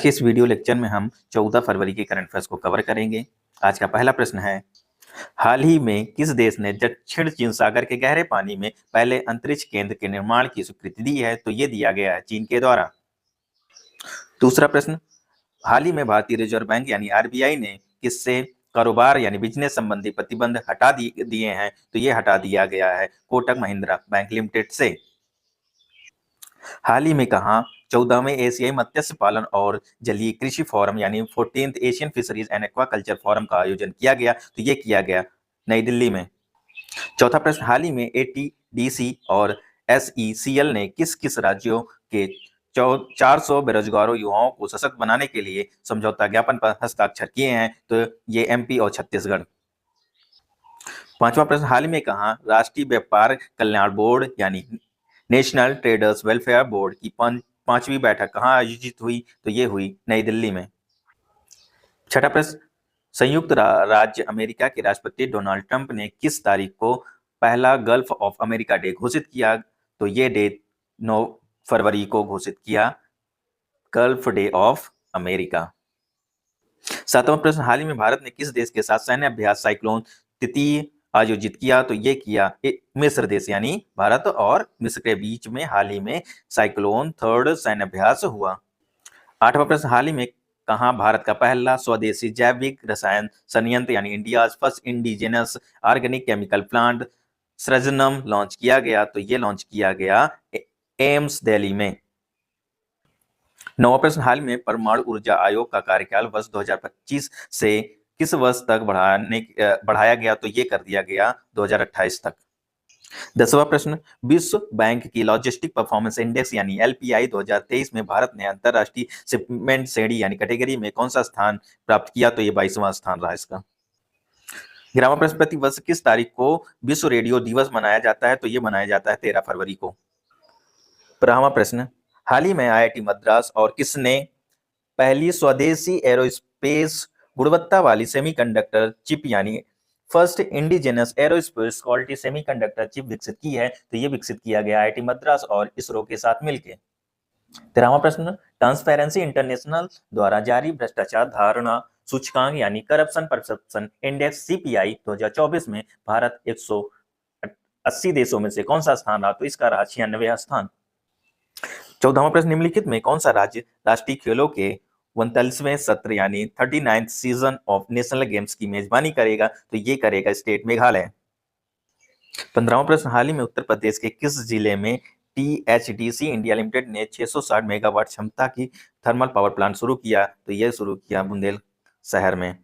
आज के इस वीडियो लेक्चर में हम 14 फरवरी के करंट अफेयर्स को कवर करेंगे। आज का पहला प्रश्न है, हाल ही में किस देश ने दक्षिण चीन सागर के गहरे पानी में पहले अंतरिक्ष केंद्र के निर्माण की स्वीकृति दी है? तो ये दिया गया है चीन के द्वारा। दूसरा प्रश्न, हाल ही में भारतीय रिजर्व बैंक यानी आरबीआई ने किससे कारोबार यानी बिजनेस संबंधी प्रतिबंध हटा दिए हैं? तो ये हटा दिया गया है कोटक महिंद्रा बैंक लिमिटेड से। हाल ही में कहा 14वें एशियाई मत्स्य पालन और जलीय कृषि फोरम यानी 14th Asian fisheries and aquaculture forum का आयोजन किया गया? तो ये किया गया नई दिल्ली में। चौथा प्रश्न, हाल ही में एटीडीसी और एसईसीएल ने किस किस राज्यों के 400 बेरोजगारों युवाओं को सशक्त बनाने के लिए समझौता ज्ञापन पर हस्ताक्षर किए हैं? तो ये एमपी और छत्तीसगढ़। पांचवा प्रश्न, हाल ही में कहा राष्ट्रीय व्यापार कल्याण बोर्ड यानी नेशनल ट्रेडर्स वेलफेयर बोर्ड की पांचवी बैठक कहां आयोजित हुई? तो ये हुई नई दिल्ली में। छठा प्रश्न, संयुक्त राज्य अमेरिका के राष्ट्रपति डोनाल्ड ट्रंप ने किस तारीख को पहला गल्फ ऑफ अमेरिका डे घोषित किया? तो ये डे 9 फरवरी को घोषित किया, गल्फ डे ऑफ अमेरिका। सातवां प्रश्न, हाल ही में भारत ने किस देश के साथ सैन्य अभ्यास साइक्लोन तितली आयोजित किया? तो ये किया मिस्र देश, यानी भारत और मिस्र के बीच में हाल ही में साइक्लोन थर्ड सैन्य अभ्यास हुआ। आठवां प्रश्न, हाल ही में कहां भारत का पहला स्वदेशी जैविक रसायन संयंत्र यानी India first indigenous organic chemical plant Srijanam launch किया गया? तो ये लॉन्च किया गया एम्स दिल्ली में। नौवां प्रश्न, हाल में परमाणु ऊर्जा आयोग का कार्यकाल वर्ष 2025 से किस वर्ष तक बढ़ाया गया? तो ये कर दिया गया 2028 तक। 10वां प्रश्न, विश्व बैंक की लॉजिस्टिक परफॉर्मेंस इंडेक्स यानी एलपीआई 2023 में भारत ने अंतरराष्ट्रीय शिपमेंट श्रेणी यानी कैटेगरी में कौन सा स्थान प्राप्त किया? तो ये 22वां स्थान रहा इसका। 11वां प्रश्न, प्रति वर्ष किस तारीख को विश्व रेडियो दिवस मनाया जाता है? तो ये मनाया जाता है 13 फरवरी को। 12वां प्रश्न, हाल ही में आईआईटी मद्रास और किसने पहली स्वदेशी एरोस्पेस गुणवत्ता वाली सेमीकंडक्टर चिप यानी first indigenous aerospace quality semiconductor chip विकसित की है? तो ये विकसित किया गया आईआईटी मद्रास और इसरो के साथ मिलकर। 13वां प्रश्न, ट्रांसपेरेंसी इंटरनेशनल द्वारा जारी भ्रष्टाचार धारणा सूचकांक यानी करप्शन परसेप्शन इंडेक्स सीपीआई 2024 में भारत 180 देशों में से कौन सा स्थान रहा? तो इसका रहा 96वां स्थान। 14वां प्रश्न, निम्नलिखित में कौन सा राज्य राष्ट्रीय खेलों के 39वें सत्र यानी 39th season of national games की मेजबानी करेगा? तो ये करेगा स्टेट मेघालय। 15वां प्रश्न, हाल ही में उत्तर प्रदेश के किस जिले में टीएचडीसी इंडिया लिमिटेड ने 660 मेगावाट क्षमता की थर्मल पावर प्लांट शुरू किया? तो यह शुरू किया बुंदेल शहर में।